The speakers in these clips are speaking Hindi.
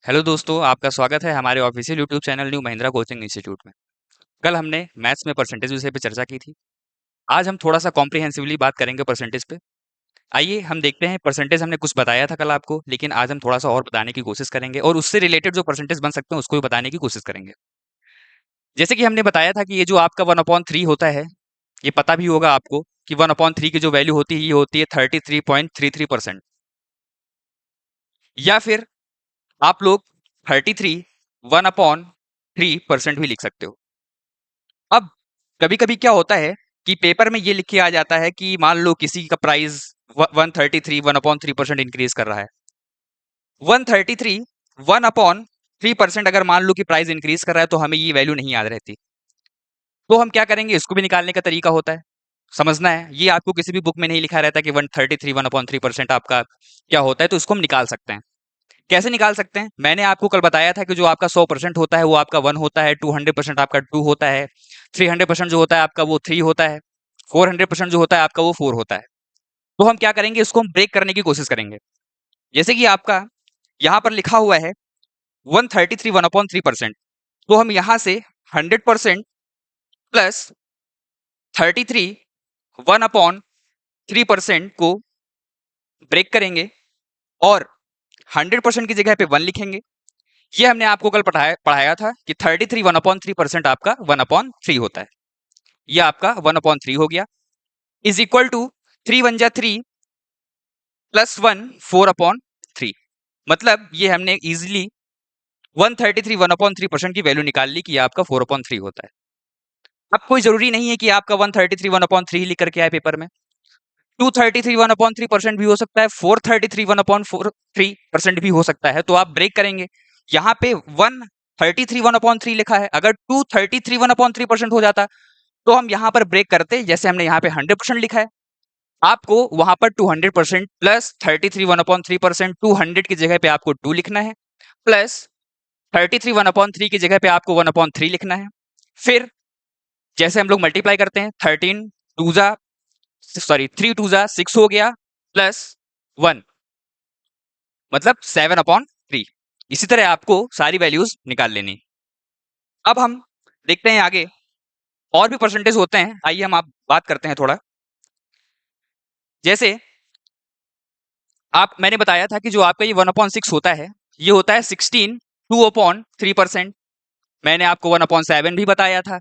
हेलो दोस्तों, आपका स्वागत है हमारे official YouTube channel new Mahindra coaching institute में। कल हमने मैथ्स में परसेंटेज विषय पे चर्चा की थी। आज हम थोड़ा सा कॉम्प्रिहेंसिवली बात करेंगे परसेंटेज पे। आइए हम देखते हैं, परसेंटेज हमने कुछ बताया था कल आपको, लेकिन आज हम थोड़ा सा और बताने की कोशिश करेंगे और उससे रिलेटेड जो परसेंटेज बन सकते हैं उसको भी बताने की कोशिश करेंगे। जैसे कि हमने बताया था कि ये जो आपका 1/3 होता है, ये पता भी होगा आपको कि 1/3 की जो वैल्यू होती है ये होती है 33.33%। या फिर आप लोग 33 1/3% भी लिख सकते हो। अब कभी-कभी क्या होता है कि पेपर में ये लिख के आ जाता है कि मान लो किसी का प्राइस 133 1/3% इंक्रीज कर रहा है। 133 1/3% अगर मान लो कि प्राइस इंक्रीज कर रहा है तो हमें ये वैल्यू नहीं याद रहती। तो हम क्या करेंगे, इसको भी निकालने का तरीका होता है, समझना है। ये आपको किसी भी बुक में नहीं लिखा रहता कि 133 1/3% आपका क्या होता है, तो इसको हम निकाल सकते हैं। कैसे निकाल सकते हैं? मैंने आपको कल बताया था कि जो आपका 100% होता है वो आपका 1 होता है, 200% आपका 2 होता है, 300% जो होता है आपका वो 3 होता है, 400% जो होता है आपका वो 4 होता है। तो हम क्या करेंगे, इसको हम ब्रेक करने की कोशिश करेंगे। जैसे कि आपका यहाँ पर लिखा हुआ है 133 1/3%, तो हम यहाँ से 100% प्लस 33 1/3% को ब्रेक करेंगे और 100% की जगह पे 1 लिखेंगे। ये हमने आपको कल पढ़ाया पढ़ाया था कि 33 1/3% आपका 1/3 होता है। ये आपका 1/3 हो गया, इज इक्वल टू 3 1 जा 3 प्लस 1 4/3। मतलब ये हमने इजिली 133 1/3% की वैल्यू निकाल ली कि ये आपका 4/3 होता है। अब कोई जरूरी नहीं है कि आपका 133 1/3 लिख करके आए पेपर में। 233 1/3% भी हो सकता है, 433 1/3% भी हो सकता है। तो आप ब्रेक करेंगे, यहाँ पे 133 1/3 लिखा है, अगर 233 1/3% हो जाता तो हम यहाँ पर ब्रेक करते, जैसे हमने यहाँ पे 100% लिखा है, आपको वहां पर 200% प्लस 33 1/3%, 200 की जगह पे आपको 2 लिखना है, प्लस 33 1/3 की जगह पे आपको 1/3 लिखना है। फिर जैसे हम लोग मल्टीप्लाई करते हैं, 3 2 जा 6 हो गया, प्लस 1 मतलब 7/3। इसी तरह आपको सारी वैल्यूज निकाल लेनी। अब हम देखते हैं आगे और भी परसेंटेज होते हैं, आइए हम आप बात करते हैं थोड़ा। जैसे मैंने बताया था कि जो आपका ये 1/6 होता है, ये होता है 16 2/3%। मैंने आपको 1/7 भी बताया था।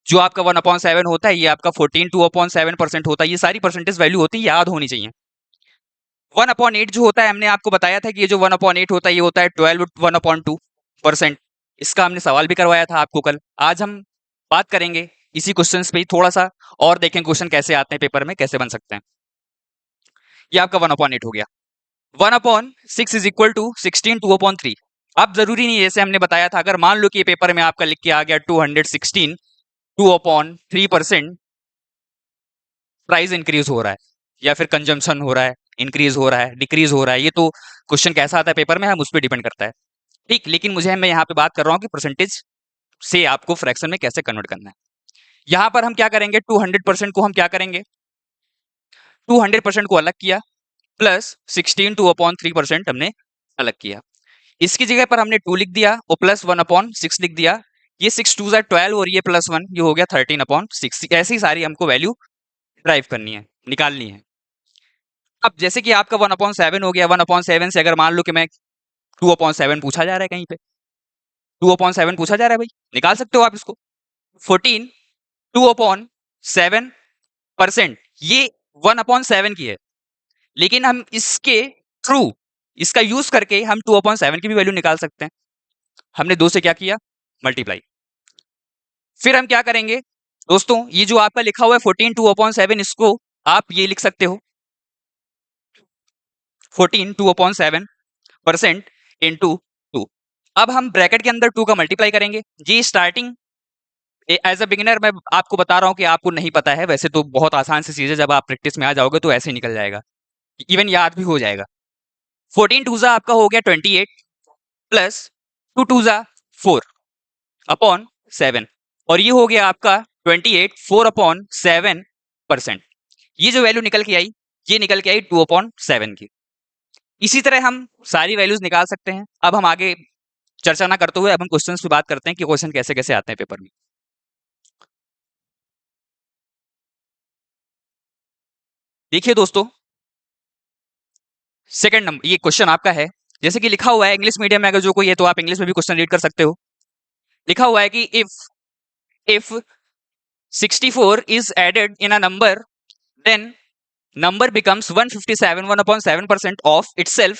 जो आपका 1/7 होता है ये आपका 14 2/7% होता है। ये सारी परसेंटेज वैल्यू होती है, याद होनी चाहिए। 1/8 जो होता है, हमने आपको बताया था कि ये जो 1/8 होता है ये होता है 12 1/2%। इसका हमने सवाल भी करवाया था आपको कल। आज हम बात करेंगे इसी क्वेश्चन पे ही थोड़ा सा, और देखें क्वेश्चन कैसे आते हैं पेपर में, कैसे बन सकते हैं। ये आपका 1/8 हो गया। 1/6 इज इक्वल टू 16 2/3। अब जरूरी नहीं है, जैसे हमने बताया था, अगर मान लो कि पेपर में आपका लिख के आ गया 216 2/3% प्राइस इंक्रीज हो रहा है, या फिर कंजम्पशन हो रहा है, इंक्रीज हो रहा है, डिक्रीज हो रहा है, ये तो क्वेश्चन कैसा आता है पेपर में हम उस पर डिपेंड करता है। ठीक, लेकिन मैं यहाँ पे बात कर रहा हूँ कि परसेंटेज से आपको फ्रैक्शन में कैसे कन्वर्ट करना है। यहाँ पर हम क्या करेंगे, 200% को हम क्या करेंगे, 200% को अलग किया, प्लस 16 2/3% हमने अलग किया। इसकी जगह पर हमने 2 लिख दिया और प्लस 1/6 लिख दिया। ये 6 2 जा 12 और ये प्लस 1, ये हो गया 13/6। ऐसी सारी हमको वैल्यू ड्राइव करनी है, निकालनी है। अब जैसे कि आपका 1/7 हो गया, 1/7 से अगर मान लो कि मैं 2/7 पूछा जा रहा है, कहीं पे 2/7 पूछा जा रहा है भाई, निकाल सकते हो आप इसको। 14 2/7%, ये 1/7 की है, लेकिन हम इसके थ्रू, इसका यूज करके हम 2/7 की भी वैल्यू निकाल सकते हैं। हमने 2 से क्या किया, मल्टीप्लाई। फिर हम क्या करेंगे दोस्तों, ये जो आपका लिखा हुआ है 14 2/7, इसको आप ये लिख सकते हो 14 2/7% इंटू 2। अब हम ब्रैकेट के अंदर 2 का मल्टीप्लाई करेंगे। ये स्टार्टिंग एज अ बिगिनर मैं आपको बता रहा हूं कि आपको नहीं पता है, वैसे तो बहुत आसान सी चीज है, जब आप प्रैक्टिस में आ जाओगे तो ऐसे ही निकल जाएगा, इवन याद भी हो जाएगा। 14 2 जा आपका हो गया 28, प्लस 2 2 जा 4/7, और ये हो गया आपका 28 4/7%। ये जो वैल्यू निकल के आई, ये निकल के आई 2/7 की। इसी तरह हम सारी वैल्यूज निकाल सकते हैं। अब हम आगे चर्चा ना करते हुए अब हम क्वेश्चन पे बात करते हैं कि क्वेश्चन कैसे कैसे आते हैं पेपर में। देखिए दोस्तों, सेकंड नंबर ये क्वेश्चन आपका है, जैसे कि लिखा हुआ है इंग्लिश मीडियम में, अगर जो कोई है तो आप इंग्लिश में भी क्वेश्चन रीड कर सकते हो। लिखा हुआ है कि if 64 is added in a number, then number becomes 157, 1/7% of itself.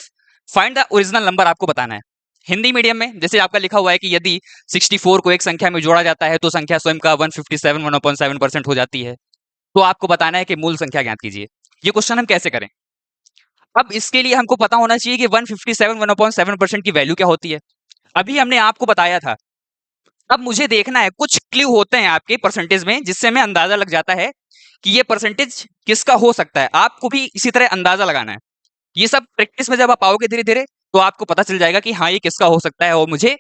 Find the original number, आपको बताना है। हिंदी मीडियम में जैसे आपका लिखा हुआ है कि यदि 64 को एक संख्या में जोड़ा जाता है तो संख्या स्वयं का 157, 1/7% हो जाती है। तो आपको बताना है कि मूल संख्या ज्ञात कीजिए। ये क्वेश्चन हम कैसे करें? अब इसके लिए हमको पता होना चाहिए कि 157, 1/7% की वैल्यू क्या होती है। अभी हमने आपको बताया था। अब मुझे देखना है, कुछ क्लू होते हैं आपके परसेंटेज में जिससे हमें अंदाजा लग जाता है कि ये परसेंटेज किसका हो सकता है। आपको भी इसी तरह अंदाजा लगाना है। ये सब प्रैक्टिस में जब आप आओगे धीरे धीरे तो आपको पता चल जाएगा कि हाँ ये किसका हो सकता है और मुझे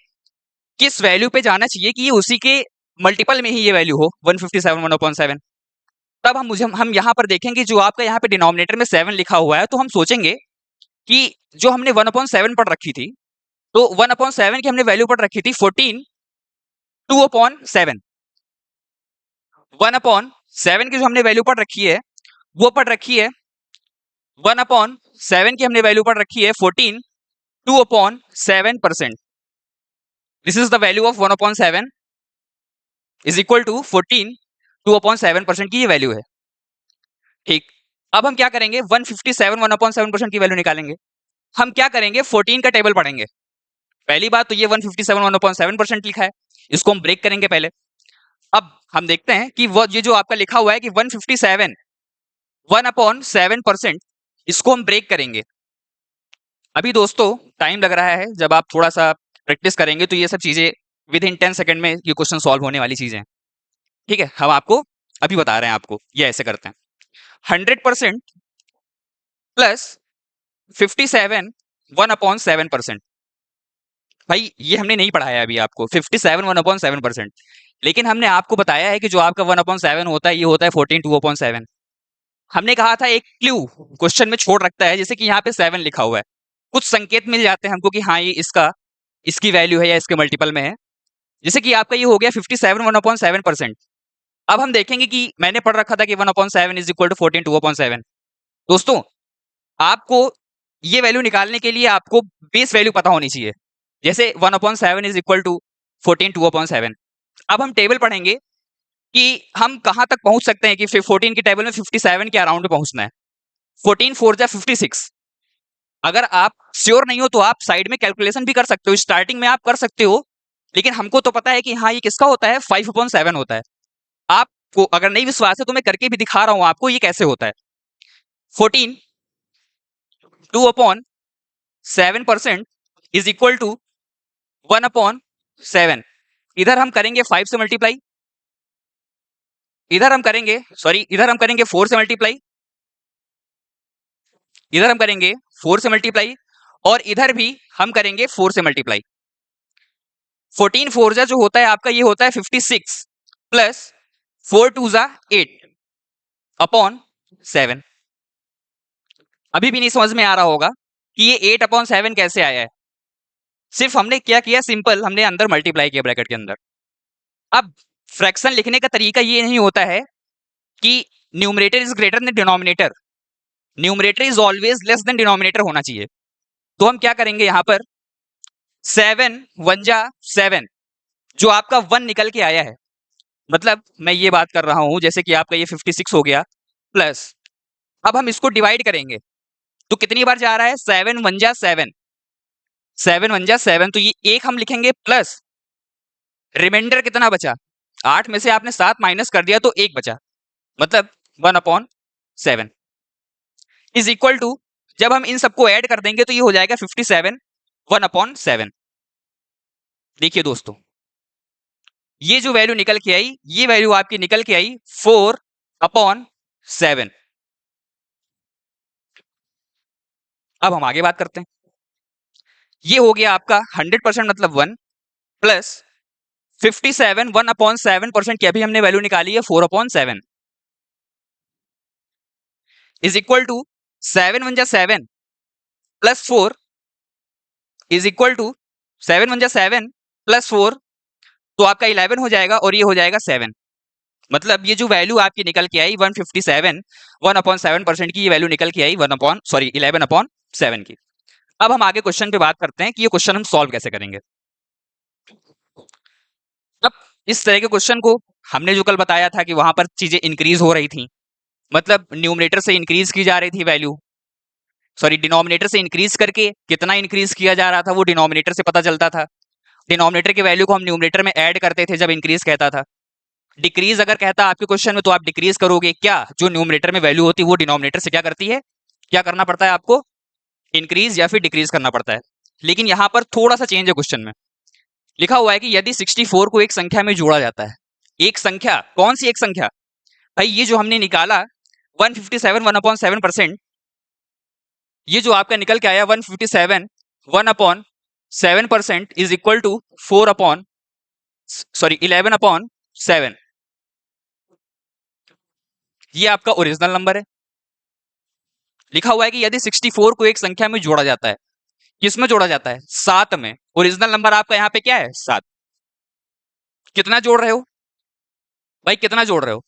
किस वैल्यू पे जाना चाहिए कि ये उसी के मल्टीपल में ही ये वैल्यू हो 157, 1/7। तब हम यहाँ पर देखेंगे जो आपका यहाँ पे डिनोमिनेटर में 7 लिखा हुआ है, तो हम सोचेंगे कि जो हमने 1/7 पढ़ रखी थी, तो 1/7 की हमने वैल्यू पढ़ रखी थी 14 2/7। 1/7 की जो हमने वैल्यू पढ़ रखी है वो पढ़ रखी है 1/7 की हमने वैल्यू पढ़ रखी है 14 2/7%। This is the value of 1/7 is equal to 14 2/7% की ये वैल्यू है। ठीक, अब हम क्या करेंगे, 157 1/7% की वैल्यू निकालेंगे। हम क्या करेंगे, 14 का टेबल पढ़ेंगे। पहली बात तो ये 157 1/7% लिखा है, इसको हम ब्रेक करेंगे पहले। अब हम देखते हैं कि वो ये जो आपका लिखा हुआ है कि 157 1/7%, इसको हम ब्रेक करेंगे। अभी दोस्तों टाइम लग रहा है, जब आप थोड़ा सा प्रैक्टिस करेंगे तो ये सब चीजें विद इन 10 सेकंड में ये क्वेश्चन सॉल्व होने वाली चीजें हैं। ठीक है, हम आपको अभी बता रहे हैं आपको, ये ऐसे करते हैं 100% प्लस 57 1/7%। भाई ये हमने नहीं पढ़ाया अभी आपको 57 1/7%, लेकिन हमने आपको बताया है कि जो आपका 1/7 होता है ये होता है 14 2/7। हमने कहा था एक क्लू क्वेश्चन में छोड़ रखता है, जैसे कि यहाँ पे 7 लिखा हुआ है, कुछ संकेत मिल जाते हैं हमको कि हाँ ये इसकी वैल्यू है या इसके मल्टीपल में है। जैसे कि आपका ये हो गया 57 1/7%। अब हम देखेंगे कि मैंने पढ़ रखा था कि 1/7 इज इक्वल टू 14 2/7। दोस्तों आपको ये वैल्यू निकालने के लिए आपको बेस वैल्यू पता होनी चाहिए। जैसे 1/7 इज इक्वल टू 14 2/7। अब हम टेबल पढ़ेंगे कि हम कहां तक पहुंच सकते हैं कि 14 के टेबल में 57 के अराउंड पहुंचना है। 14 4 जा 56। अगर आप श्योर नहीं हो तो आप साइड में कैलकुलेशन भी कर सकते हो, स्टार्टिंग में आप कर सकते हो, लेकिन हमको तो पता है कि हाँ ये किसका होता है, 5/7 होता है। आपको अगर नहीं विश्वास है तो मैं करके भी दिखा रहा हूं आपको ये कैसे होता है। 14 2/7% इज इक्वल टू 1/7। इधर हम करेंगे 5 से मल्टीप्लाई, इधर हम करेंगे सॉरी इधर हम करेंगे 4 से मल्टीप्लाई, इधर हम करेंगे 4 से मल्टीप्लाई, और इधर भी हम करेंगे 4 से मल्टीप्लाई। 14 4 जा जो होता है आपका ये होता है 56 प्लस 4 2 जा 8/7। अभी भी नहीं समझ में आ रहा होगा कि ये 8/7 कैसे आया है। सिर्फ हमने क्या किया, सिंपल हमने अंदर मल्टीप्लाई किया ब्रैकेट के अंदर। अब फ्रैक्शन लिखने का तरीका ये नहीं होता है कि numerator is greater than denominator, numerator is always less than denominator होना चाहिए। तो हम क्या करेंगे यहाँ पर 7 1 जा 7, जो आपका 1 निकल के आया है, मतलब मैं ये बात कर रहा हूं जैसे कि आपका ये 56 हो गया, प्लस अब हम इसको डिवाइड करेंगे तो कितनी बार जा रहा है, 7 1 जा 7, 7 1 जा 7, तो ये एक हम लिखेंगे प्लस रिमाइंडर कितना बचा, 8 में से आपने 7 माइनस कर दिया तो 1 बचा, मतलब 1/7 इज इक्वल टू, जब हम इन सबको ऐड कर देंगे तो ये हो जाएगा 57 1/7। देखिए दोस्तों ये जो वैल्यू निकल के आई, ये वैल्यू आपकी निकल के आई 4/7। अब हम आगे बात करते हैं। ये हो गया आपका 100% मतलब 1 प्लस 57 1/7% की अभी हमने वैल्यू निकाली है 4/7 इज इक्वल टू 7 1 जा 7 plus 4 is equal to 7 one जा 7 प्लस 4 तो आपका 11 हो जाएगा और ये हो जाएगा 7। मतलब ये जो वैल्यू आपकी निकल के आई 157, 1/7% की ये वैल्यू निकल के आई 11/7 की। अब हम आगे क्वेश्चन पे बात करते हैं कि ये क्वेश्चन हम सॉल्व कैसे करेंगे। अब इस तरह के क्वेश्चन को हमने जो कल बताया था कि वहां पर चीजें इंक्रीज हो रही थी, मतलब न्यूमरेटर से इंक्रीज की जा रही थी वैल्यू, सॉरी डिनोमिनेटर से इंक्रीज करके कितना इंक्रीज किया जा रहा था वो डिनोमिनेटर से पता चलता था। डिनोमिनेटर की वैल्यू को हम न्यूमरेटर में ऐड करते थे जब इंक्रीज कहता था। डिक्रीज अगर कहता आपके क्वेश्चन में तो आप डिक्रीज करोगे, क्या जो न्यूमरेटर में वैल्यू होती है वो डिनोमिनेटर से क्या करती है, क्या करना पड़ता है आपको, इंक्रीज या फिर डिक्रीज करना पड़ता है। लेकिन यहां पर थोड़ा सा चेंज है, क्वेश्चन में लिखा हुआ है कि यदि 64 को एक संख्या में जोड़ा जाता है, एक संख्या, कौन सी एक संख्या भाई, ये जो हमने निकाला 157 1/7%, ये जो आपका निकल के आया 157 1/7% इज इक्वल टू 11/7। ये आपका ओरिजिनल नंबर है। लिखा हुआ है कि यदि 64 को एक संख्या में जोड़ा जाता है, किसमें जोड़ा जाता है, 7 में। ओरिजिनल नंबर आपका यहाँ पे क्या है, 7। कितना जोड़ रहे हो भाई, कितना जोड़ रहे हो,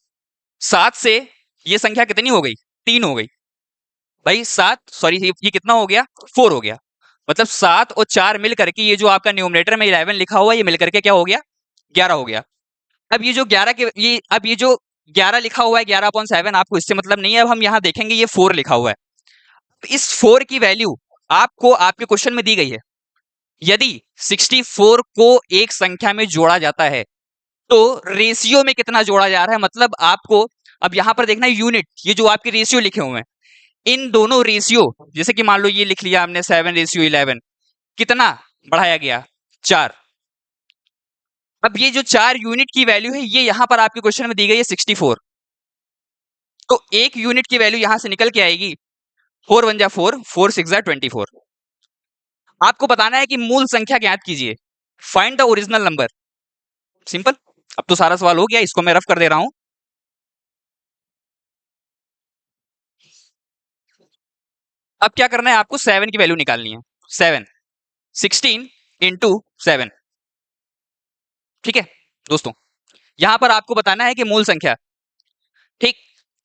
7 से ये संख्या कितनी हो गई, 3 हो गई भाई, 7 सॉरी ये कितना हो गया, 4 हो गया। मतलब 7 और 4 मिल करके ये जो आपका न्यूमरेटर में 11 लिखा हुआ है ये मिल करके क्या हो गया, 11 हो गया। अब ये जो 11 के ये जो 11 लिखा हुआ है 11/7, आपको इससे मतलब नहीं है। अब हम यहाँ देखेंगे ये 4 लिखा हुआ है, इस 4 की वैल्यू आपको आपके क्वेश्चन में दी गई है। यदि 64 को एक संख्या में जोड़ा जाता है तो रेशियो में कितना जोड़ा जा रहा है, मतलब आपको अब यहां पर देखना है यूनिट, ये जो आपके रेशियो लिखे हुए हैं इन दोनों रेशियो, जैसे कि मान लो ये लिख लिया हमने 7:11, कितना बढ़ाया गया, 4। अब ये जो 4 यूनिट की वैल्यू है ये यहां पर आपके क्वेश्चन में दी गई है 64, तो एक यूनिट की वैल्यू यहां से निकल के आएगी 4 1 जा 4, 4 6 जा 24। आपको बताना है कि मूल संख्या ज्ञात कीजिए, find the original number. Simple. अब तो सारा सवाल हो गया, इसको मैं रफ कर दे रहा हूं। अब क्या करना है आपको, 7 की वैल्यू निकालनी है। 7 16 इंटू 7, ठीक है दोस्तों। यहां पर आपको बताना है कि मूल संख्या, ठीक।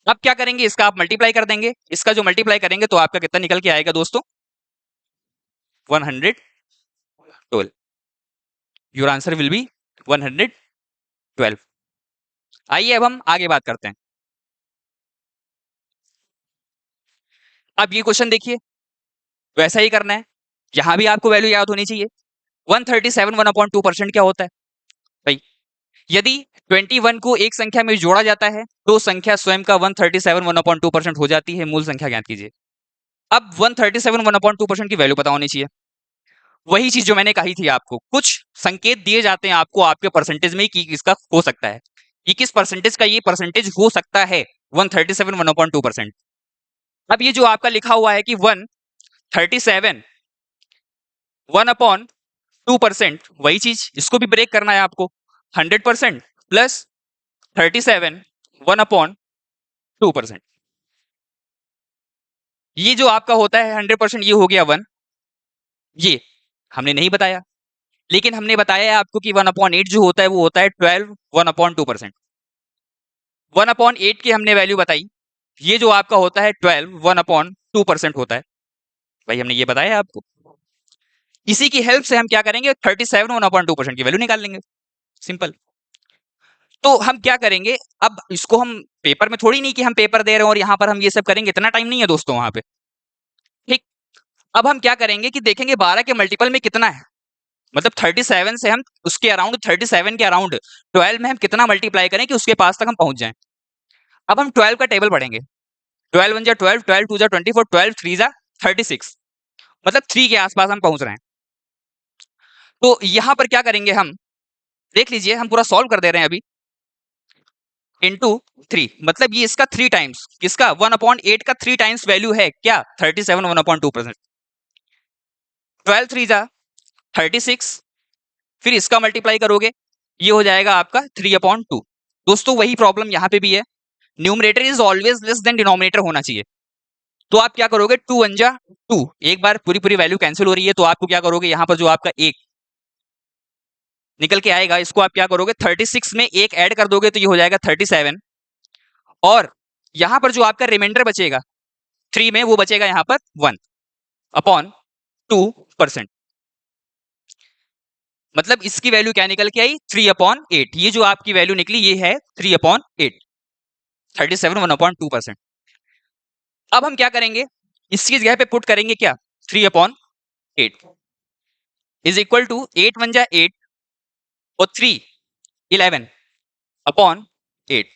अब क्या करेंगे, इसका आप मल्टीप्लाई कर देंगे, इसका जो मल्टीप्लाई करेंगे तो आपका कितना निकल के आएगा दोस्तों, 112। Your answer will be 112। आइए अब हम आगे बात करते हैं। अब ये क्वेश्चन देखिए, वैसा ही करना है, यहां भी आपको वैल्यू याद होनी चाहिए। 137 1/2% क्या होता है भाई, यदि 21 को एक संख्या में जोड़ा जाता है तो संख्या स्वयं का 137 1/2% हो जाती है। मूल संख्या ज्ञात कीजिए। अब 137 1/2% की वैल्यू पता होनी चाहिए। वही चीज जो मैंने कही थी आपको, कुछ संकेत दिए जाते हैं आपको आपके परसेंटेज में कि किसका हो सकता है, कि किस परसेंटेज का ये परसेंटेज हो सकता है 137 1/2%। अब ये जो आपका लिखा हुआ है कि 137 1/2%, वही चीज इसको भी ब्रेक करना है आपको, 100% प्लस 37 1/2%। ये जो आपका होता है 100%, ये हो गया 1। ये हमने नहीं बताया, लेकिन हमने बताया है आपको कि 1/8 जो होता है वो होता है 12 1/2%। 1/8 की हमने वैल्यू बताई, ये जो आपका होता है 12 1/2% होता है। भाई हमने ये बताया है आपको। इसी की हेल्प से हम क्या करेंगे, 37 1/2% की वैल्यू निकाल लेंगे। सिंपल। तो हम क्या करेंगे, अब इसको हम पेपर में थोड़ी नहीं कि हम पेपर दे रहे हैं और यहां पर हम ये सब करेंगे, इतना टाइम नहीं है दोस्तों वहां पे, ठीक। अब हम क्या करेंगे कि देखेंगे 12 के मल्टीपल में कितना है, मतलब 37 से हम उसके अराउंड, 37 के अराउंड 12 में हम कितना मल्टीप्लाई करें कि उसके पास तक हम पहुंच जाएं। अब हम 12 का टेबल पढ़ेंगे, 12 1 जा 12, 12 2 जा 24, 12 3 जा 36, मतलब 3 के आसपास हम पहुंच रहे हैं। तो यहां पर क्या करेंगे हम, देख लीजिए हम पूरा सॉल्व कर दे रहे हैं अभी। इंटू 3, मतलब ये इसका 3 टाइम्स, किसका 1/8 का 3 टाइम्स वैल्यू है क्या, 37 1/2%। 12 3 जा 36, फिर इसका मल्टीप्लाई करोगे, ये हो जाएगा आपका 3/2। दोस्तों वही प्रॉब्लम यहां पे भी है, numerator is always less than denominator होना चाहिए। तो आप क्या करोगे, 2 1 जा 2, एक बार पूरी पूरी वैल्यू कैंसिल हो रही है तो आपको क्या करोगे, यहां पर जो आपका 1 निकल के आएगा, इसको आप क्या करोगे 36 में एक ऐड कर दोगे तो ये हो जाएगा 37, और यहां पर जो आपका रिमाइंडर बचेगा 3 में, वो बचेगा यहां पर 1 अपॉन 2%। मतलब इसकी वैल्यू क्या निकल के आई 3/8। ये जो आपकी वैल्यू निकली ये है 3/8, 37 1/2%। अब हम क्या करेंगे, इसकी जगह पे पुट करेंगे क्या 3/8 इज इक्वल टू 8 1 जा 8 और 3 11/8।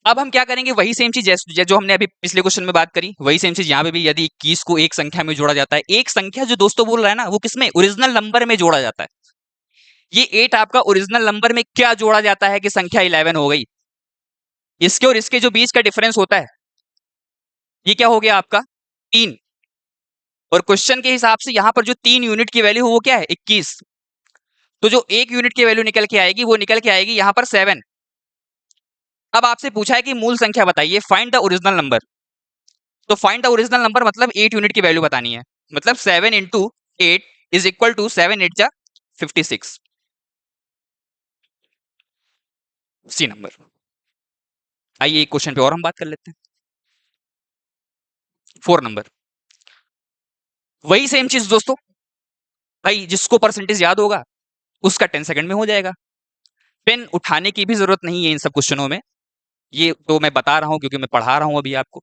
अब हम क्या करेंगे, वही सेम चीज जो हमने अभी पिछले क्वेश्चन में बात करी, वही सेम चीज यहाँ पे भी। यदि 21 को एक संख्या में जोड़ा जाता है, एक संख्या जो दोस्तों बोल रहा है ना, वो किसमें ओरिजिनल नंबर में जोड़ा जाता है। ये 8 आपका ओरिजिनल नंबर में क्या जोड़ा जाता है कि संख्या 11 हो गई। इसके और इसके जो बीच का डिफरेंस होता है ये क्या हो गया आपका 3, और क्वेश्चन के हिसाब से यहां पर जो 3 यूनिट की वैल्यू हो वो क्या है 21। तो जो 1 यूनिट की वैल्यू निकल के आएगी वो निकल के आएगी यहां पर 7। अब आपसे पूछा है कि मूल संख्या बताइए, फाइंड द ओरिजिनल नंबर। तो फाइंड द ओरिजिनल नंबर मतलब 8 यूनिट की वैल्यू बतानी है, मतलब 7 × 8 इज इक्वल टू 7 8 जा 56 सी नंबर। आइए एक क्वेश्चन पे और हम बात कर लेते हैं। 4 नंबर, वही सेम चीज दोस्तों। भाई जिसको परसेंटेज याद होगा उसका 10 सेकंड में हो जाएगा। पेन उठाने की भी जरूरत नहीं है इन सब क्वेश्चनों में, ये तो मैं बता रहा हूं क्योंकि मैं पढ़ा रहा हूं अभी आपको।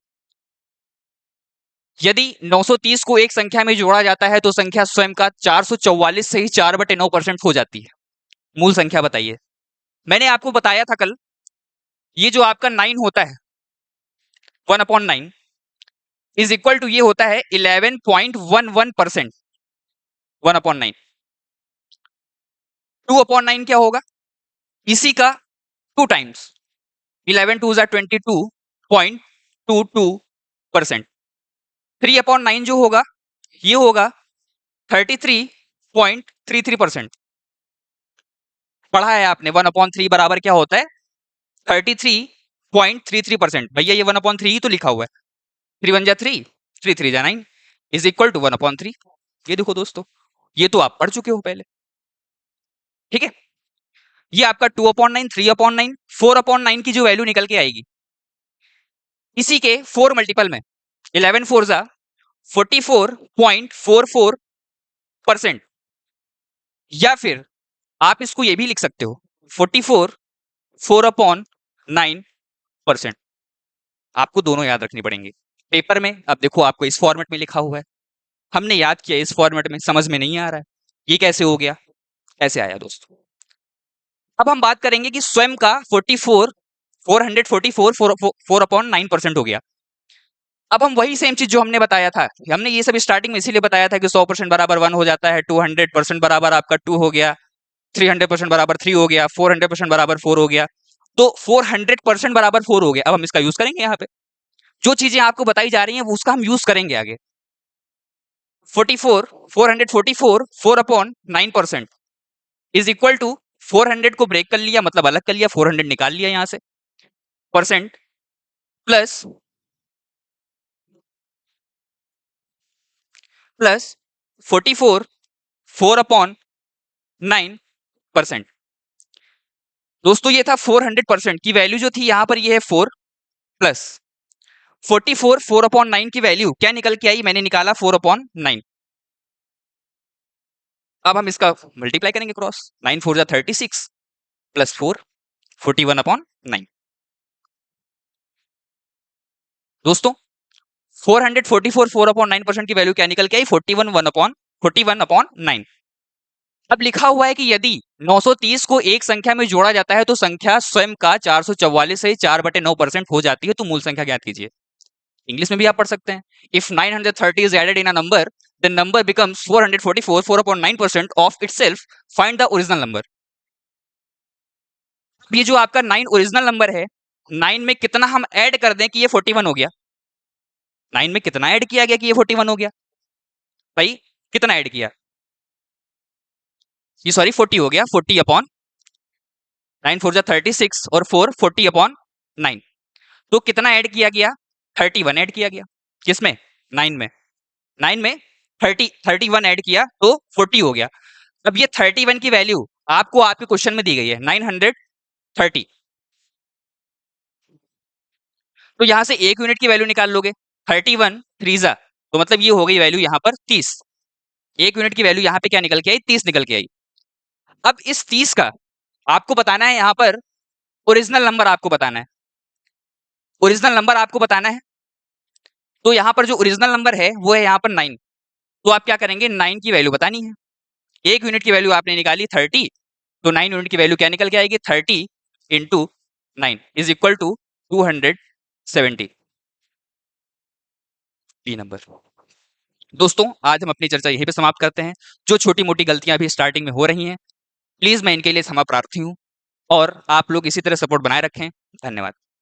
यदि 930 को एक संख्या में जोड़ा जाता है तो संख्या स्वयं का 444 से ही 4/9% हो जाती है। मूल संख्या बताइए। मैंने आपको बताया था कल, ये जो आपका 9 होता है 1/9 इज इक्वल टू ये होता है 11.11%। 1/9 2/9 क्या होगा, इसी का 2 टाइम्स 11 2 22.22%। 3/9 जो होगा ये होगा 33.33%। पढ़ा है आपने 1/3 बराबर क्या होता है 33.33%। भैया ये 1/3 ही तो लिखा हुआ है, 3 1 जा 3 3 3 जा 9 इज इक्वल टू 1/3। ये देखो दोस्तों, ये तो आप पढ़ चुके हो पहले, ठीक है। ये आपका 2/9 3/9 4/9 की जो वैल्यू निकल के आएगी इसी के 4 मल्टीपल में 11 4 जा 44.44%, या फिर आप इसको ये भी लिख सकते हो 44 4/9%। आपको दोनों याद रखनी पड़ेंगे पेपर में। अब देखो आपको इस फॉर्मेट में लिखा हुआ है, हमने याद किया इस फॉर्मेट में, समझ में नहीं आ रहा है ये कैसे हो गया, ऐसे आया दोस्तों। अब हम बात करेंगे कि स्वयं का 444 हो गया। अब हम वही सेम चीज जो हमने बताया था, हमने ये सब स्टार्टिंग में इसीलिए बताया था कि 100% बराबर 1 हो जाता है, 200% बराबर आपका 2 हो गया, 300% बराबर 3 हो गया, 400% बराबर 4 हो गया। तो 400% बराबर 4 हो गया। अब हम इसका यूज करेंगे यहाँ पे, जो चीजें आपको बताई जा रही हैं वो उसका हम यूज करेंगे आगे। 444 4/9% इज इक्वल टू 400 को ब्रेक कर लिया, मतलब अलग कर लिया, 400 निकाल लिया यहां से, परसेंट प्लस 44 4/9%। दोस्तों ये था 400% की वैल्यू जो थी यहां पर, ये है 4 प्लस 44 4/9 की वैल्यू क्या निकल के आई, मैंने निकाला 4/9। अब हम इसका मल्टीप्लाई करेंगे क्रॉस, 9 4 जा 36 प्लस 4 41/9। दोस्तों 444 4/9% की वैल्यू क्या निकल के आई 41/9। अब लिखा हुआ है कि यदि 930 को एक संख्या में जोड़ा जाता है तो संख्या स्वयं का 444 से 4/9% हो जाती है। तो मूल संख्या ज्ञात कीजिए। इंग्लिश में भी आप पढ़ सकते हैं, if 930 is added in a number the number becomes 444 4/9% of itself, find the original number. ये जो आपका 9 ओरिजिनल नंबर है, 9 में कितना हम ऐड कर दें कि ये 41 हो गया। 9 में कितना ऐड किया गया कि ये 41 हो गया, भाई कितना ऐड किया, ये सॉरी 40 हो गया, 40/9 4 जा 36 और 4 40/9। तो कितना ऐड किया गया 31 ऐड किया गया, किसमें 9 में। 9 में 31 ऐड किया तो 40 हो गया। अब ये 31 की वैल्यू आपको आपके क्वेश्चन में दी गई है 930, तो यहां से 1 यूनिट की वैल्यू निकाल लोगे। 31 3 तो मतलब ये हो गई वैल्यू यहाँ पर 30। 1 यूनिट की वैल्यू यहाँ पे क्या निकल के आई, 30 निकल के आई। अब इस 30 का आपको बताना है, यहाँ पर ओरिजिनल नंबर आपको बताना है, ओरिजिनल नंबर आपको बताना है। तो यहाँ पर जो ओरिजिनल नंबर है वो है यहाँ पर 9। तो आप क्या करेंगे, 9 की वैल्यू बतानी है। 1 यूनिट की वैल्यू आपने निकाली 30, तो 9 यूनिट की वैल्यू क्या निकल के आएगी, 30 into 9 is equal to 270 be number. दोस्तों आज हम अपनी चर्चा यहीं पे समाप्त करते हैं। जो छोटी मोटी गलतियां अभी स्टार्टिंग में हो रही हैं, प्लीज मैं इनके लिए क्षमा प्रार्थी हूं, और आप लोग इसी तरह सपोर्ट बनाए रखें। धन्यवाद।